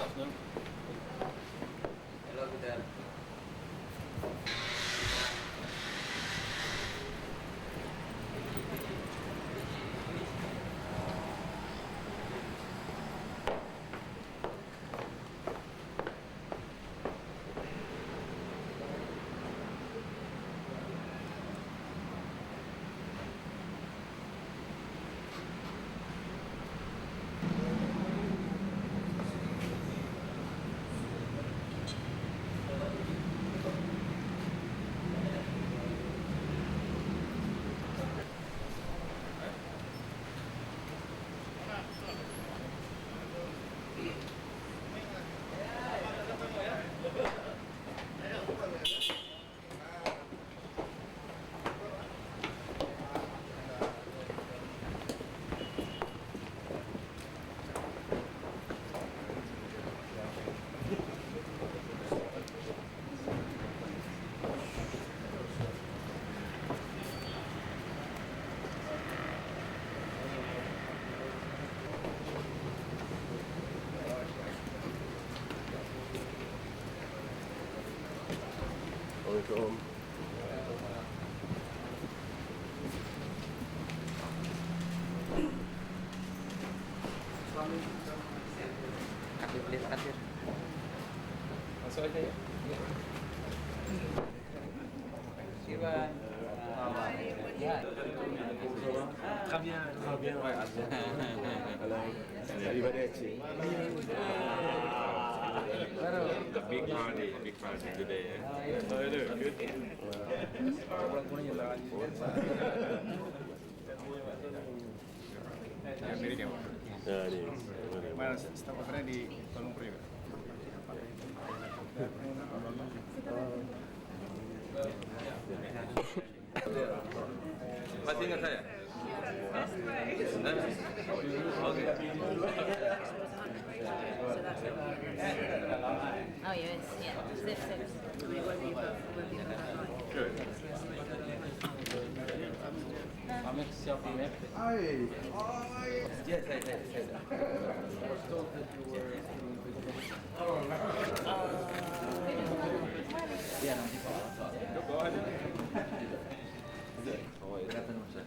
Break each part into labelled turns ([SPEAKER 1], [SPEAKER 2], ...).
[SPEAKER 1] Hello, Fidel.
[SPEAKER 2] Assalamualaikum.
[SPEAKER 1] Kadir, please, Kadir.
[SPEAKER 3] Masuk aja ya.
[SPEAKER 1] Siwan. Ya.
[SPEAKER 3] Kamian.
[SPEAKER 2] Halo. Arrivederci.
[SPEAKER 1] Baru.
[SPEAKER 4] The big party today. Good.
[SPEAKER 3] Ya, miring ya, Pak.
[SPEAKER 2] Nah, ini.
[SPEAKER 3] Mana staf pasalnya di Kuala Lumpur juga?
[SPEAKER 4] Masih ingat saya? Oke.
[SPEAKER 5] Oh yes, yeah. Sip.
[SPEAKER 4] Good.
[SPEAKER 1] Kami siapin ya.
[SPEAKER 4] Yes, saya.
[SPEAKER 1] Ya nanti Pak.
[SPEAKER 4] Bawa aja.
[SPEAKER 1] Kelihatan Ustaz.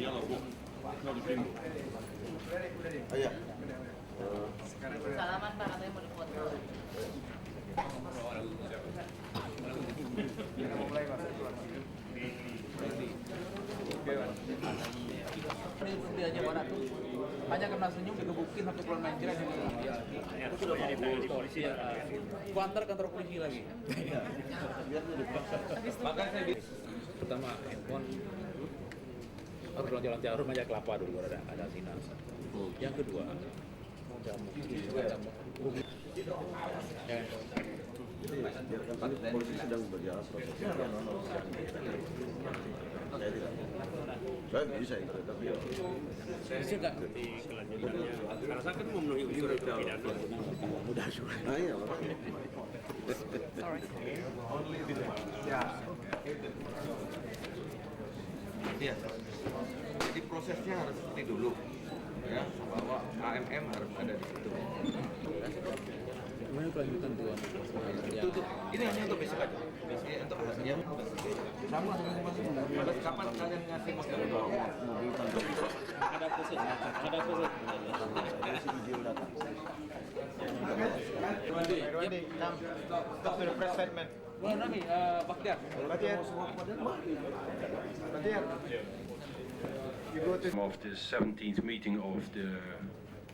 [SPEAKER 4] Yellow book. Not the pink book.
[SPEAKER 2] Oh iya.
[SPEAKER 5] Salaman Pak, katanya mau dipoto.
[SPEAKER 1] Ini aja mana tuh? Hanya karena senyum digebukin sampai keluar main jiran ini. Itu sudah jadi polisi ya. Gua antar kantor polisi lagi. Makanya saya pertama handphone loncat jarum aja kelapa dulu ada sinar. Yang kedua jamu
[SPEAKER 2] Polisi sedang berjalan prosesnya. Saya bisa itu, tapi ya.
[SPEAKER 1] bisa nggak?
[SPEAKER 3] Karena kan memenuhi unsur pidana.
[SPEAKER 1] Mudah juga.
[SPEAKER 2] Nah, iya.
[SPEAKER 4] Iya. Jadi prosesnya harus seperti dulu, ya, bahwa AMM harus ada di situ.
[SPEAKER 1] Gimana kelanjutan tuh?
[SPEAKER 4] Itu ini hanya untuk besok aja. Ini untuk hasilnya. Sama pada kapan kalian ngasih modal?
[SPEAKER 2] Mobil tanpa
[SPEAKER 1] Ada khusus.
[SPEAKER 2] video datang.
[SPEAKER 3] Ready, come. Stop to the press statement.
[SPEAKER 1] Bulan Rami, Baktiar.
[SPEAKER 3] Batiar. You go to
[SPEAKER 6] Of the 17th meeting of the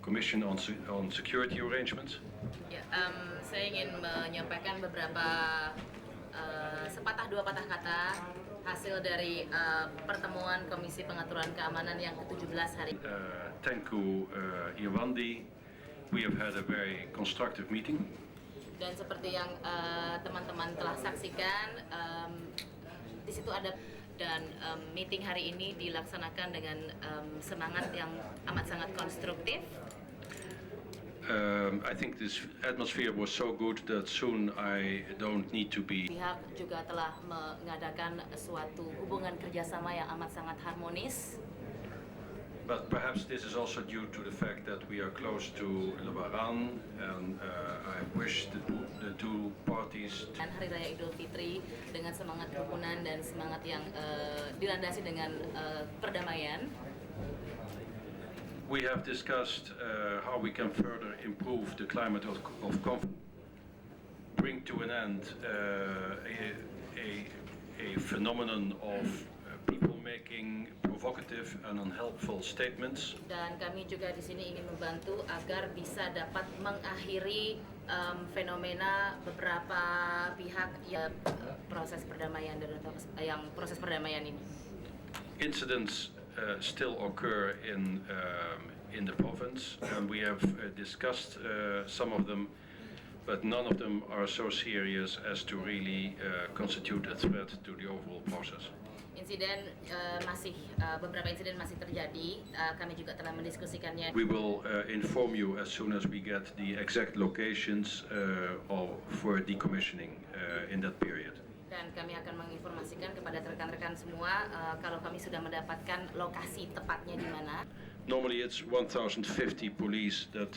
[SPEAKER 6] Commission on Security Arrangements.
[SPEAKER 5] Ya, saya ingin menyampaikan beberapa sepatah dua patah kata hasil dari pertemuan Komisi Pengaturan Keamanan yang ke-17 hari.
[SPEAKER 6] Tengku Irwandi, we have had a very constructive meeting.
[SPEAKER 5] Dan seperti yang teman-teman telah saksikan, di situ ada dan meeting hari ini dilaksanakan dengan semangat yang amat sangat konstruktif.
[SPEAKER 6] I think this atmosphere was so good that soon I don't need to be.
[SPEAKER 5] Pihak juga telah mengadakan suatu hubungan kerjasama yang amat sangat harmonis.
[SPEAKER 6] But perhaps this is also due to the fact that we are close to Lebaran, and I wish the two parties.
[SPEAKER 5] Dan Hari Raya Idul Fitri dengan semangat kerukunan dan semangat yang dilandasi dengan perdamaian.
[SPEAKER 6] We have discussed how we can further improve the climate of conflict, bring to an end a phenomenon of people making provocative and unhelpful statements.
[SPEAKER 5] Dan kami juga di sini ingin membantu agar bisa dapat mengakhiri fenomena beberapa pihak yang proses perdamaian ini.
[SPEAKER 6] Incidents still occur in the province, and we have discussed some of them, but none of them are so serious as to really constitute a threat to the overall process.
[SPEAKER 5] Beberapa insiden masih terjadi. Kami juga telah mendiskusikannya.
[SPEAKER 6] We will inform you as soon as we get the exact locations for decommissioning in that period.
[SPEAKER 5] Dan kami akan menginformasikan kepada rekan-rekan semua kalau kami sudah mendapatkan lokasi tepatnya di mana.
[SPEAKER 6] Normally it's 1,050 police that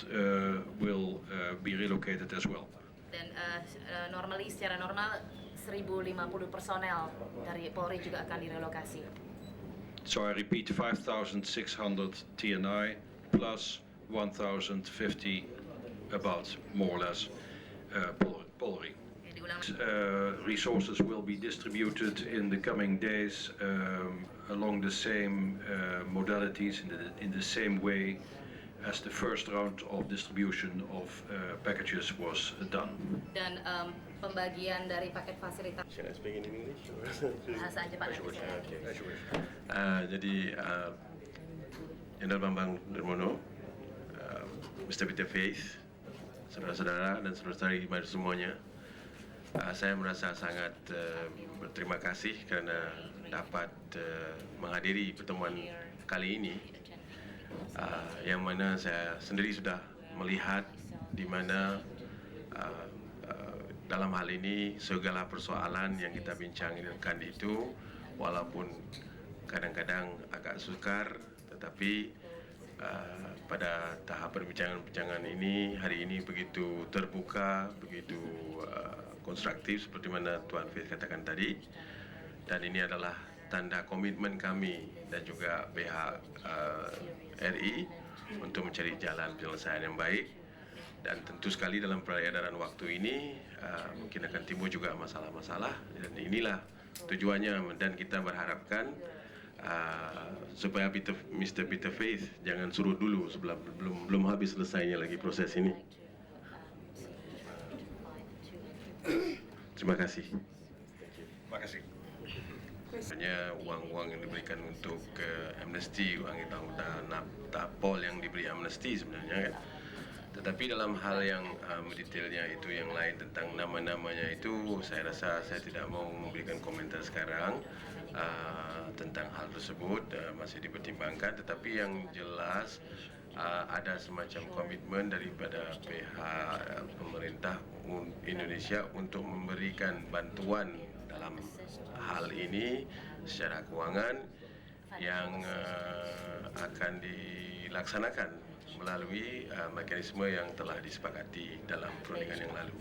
[SPEAKER 6] will be relocated as well.
[SPEAKER 5] Dan secara normal 1.050 personel dari Polri juga akan direlokasi.
[SPEAKER 6] So I repeat, 5,600 TNI plus 1,050 about more or less Polri. Resources will be distributed in the coming days along the same modalities, in the same way as the first round of distribution of packages was done.
[SPEAKER 5] Dan pembagian dari paket fasilitas.
[SPEAKER 7] Should I speak in English?
[SPEAKER 5] Bahasa aja Pak.
[SPEAKER 7] Jadi Jenderal Bambang Darmono, Mr. Peter Faith, saudara-saudara dan saudara-saudari semuanya, saya merasa sangat berterima kasih karena dapat menghadiri pertemuan kali ini, yang mana saya sendiri sudah melihat di mana dalam hal ini segala persoalan yang kita bincangkan itu walaupun kadang-kadang agak sukar, tetapi pada tahap perbincangan ini hari ini begitu terbuka, begitu konstruktif seperti mana Tuan Faith katakan tadi, dan ini adalah tanda komitmen kami dan juga pihak RI untuk mencari jalan penyelesaian yang baik. Dan tentu sekali dalam peredaran waktu ini mungkin akan timbul juga masalah-masalah, dan inilah tujuannya, dan kita berharapkan supaya Mr. Peter Faith jangan suruh dulu sebelum belum habis selesainya lagi proses ini. Terima kasih.
[SPEAKER 6] Terima kasih.
[SPEAKER 7] Hanya uang-uang yang diberikan untuk amnesti, uang itu Pol yang diberi amnesti sebenarnya kan. Tetapi dalam hal yang detailnya itu yang lain tentang nama-namanya itu, saya rasa saya tidak mau memberikan komentar sekarang tentang hal tersebut, masih dipertimbangkan. Tetapi yang jelas ada semacam komitmen daripada pihak pemerintah Indonesia untuk memberikan bantuan dalam hal ini secara keuangan yang akan dilaksanakan melalui mekanisme yang telah disepakati dalam perundingan yang lalu.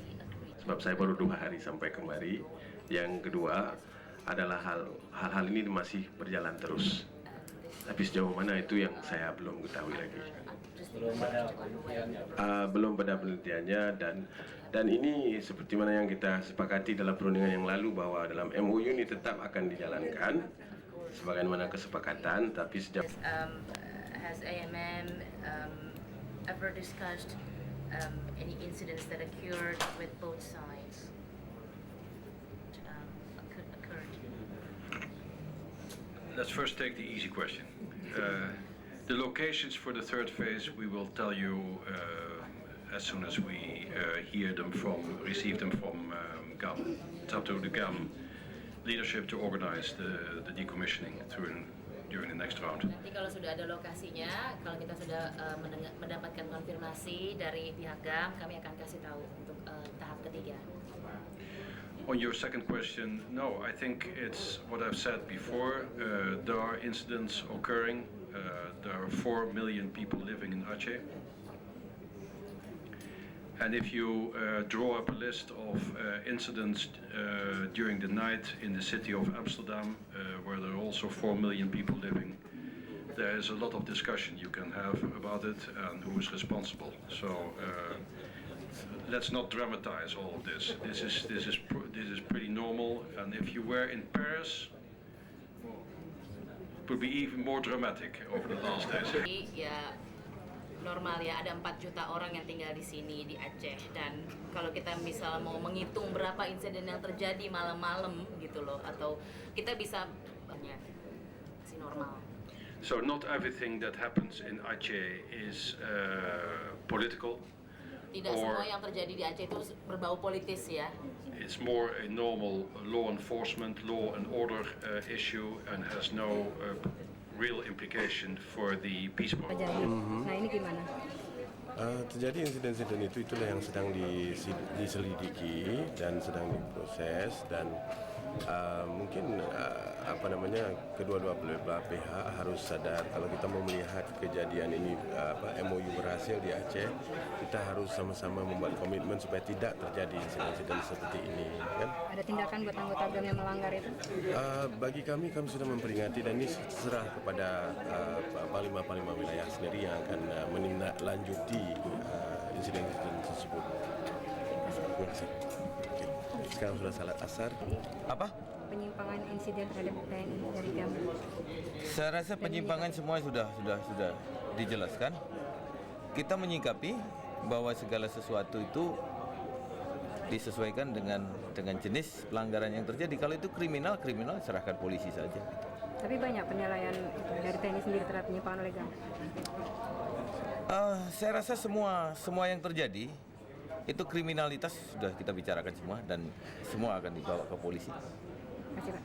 [SPEAKER 7] Sebab saya baru 2 hari sampai kemari. Yang kedua adalah hal-hal ini masih berjalan terus. Tapi sejauh mana itu yang saya belum ketahui lagi. Belum pada penelitiannya, dan ini seperti mana yang kita sepakati dalam perundingan yang lalu bahwa dalam MOU ini tetap akan dijalankan sebagaimana kesepakatan, tapi sejauh
[SPEAKER 5] Has AMM ever discussed any incidents that occurred with both sides? Occurred.
[SPEAKER 6] Let's first take the easy question. The locations for the third phase we will tell you as soon as we receive them from GAM. It's up to the GAM leadership to organize the decommissioning through during the next round.
[SPEAKER 5] Nanti kalau sudah ada lokasinya, kalau kita sudah mendapatkan konfirmasi dari pihak GAM, kami akan kasih tahu untuk tahap ketiga.
[SPEAKER 6] On your second question, no, I think it's what I've said before. There are incidents occurring. There are 4 million people living in Aceh. And if you draw up a list of incidents during the night in the city of Amsterdam, where there are also 4 million people living, there is a lot of discussion you can have about it and who is responsible. So let's not dramatize all of this. This is pretty normal. And if you were in Paris, it would be even more dramatic over the last days.
[SPEAKER 5] Jadi ya normal ya, ada 4 juta orang yang tinggal di sini di Aceh, dan kalau kita misal mau menghitung berapa insiden yang terjadi malam-malam gitu loh, atau kita bisa banyak masih normal.
[SPEAKER 6] So not everything that happens in Aceh is political.
[SPEAKER 5] Tidak semua yang terjadi di Aceh itu berbau politis ya.
[SPEAKER 6] It's more a normal law enforcement, law and order issue, and has no real implication for the peace process.
[SPEAKER 8] Nah ini gimana?
[SPEAKER 9] Terjadi insiden-insiden itulah yang sedang diselidiki dan sedang diproses, dan mungkin kedua-dua belah pihak harus sadar kalau kita mau melihat kejadian ini MOU berhasil di Aceh, kita harus sama-sama membuat komitmen supaya tidak terjadi insiden-insiden seperti ini, kan?
[SPEAKER 8] Ada tindakan buat anggota GAM yang melanggar itu?
[SPEAKER 9] Bagi kami sudah memperingati, dan ini serah kepada panglima-panglima wilayah sendiri yang akan menindaklanjuti insiden-insiden tersebut. Terima kasih. Sekarang sudah salat asar.
[SPEAKER 4] Apa?
[SPEAKER 8] Penyimpangan insiden terhadap TNI dari GAM.
[SPEAKER 4] Saya rasa penyimpangan semua sudah dijelaskan. Kita menyikapi bahwa segala sesuatu itu disesuaikan dengan jenis pelanggaran yang terjadi. Kalau itu kriminal serahkan polisi saja.
[SPEAKER 8] Tapi banyak penilaian itu dari TNI sendiri terhadap penyimpangan oleh GAM.
[SPEAKER 4] Saya rasa semua yang terjadi itu kriminalitas sudah kita bicarakan semua, dan semua akan dibawa ke polisi.
[SPEAKER 8] Terima kasih, Pak.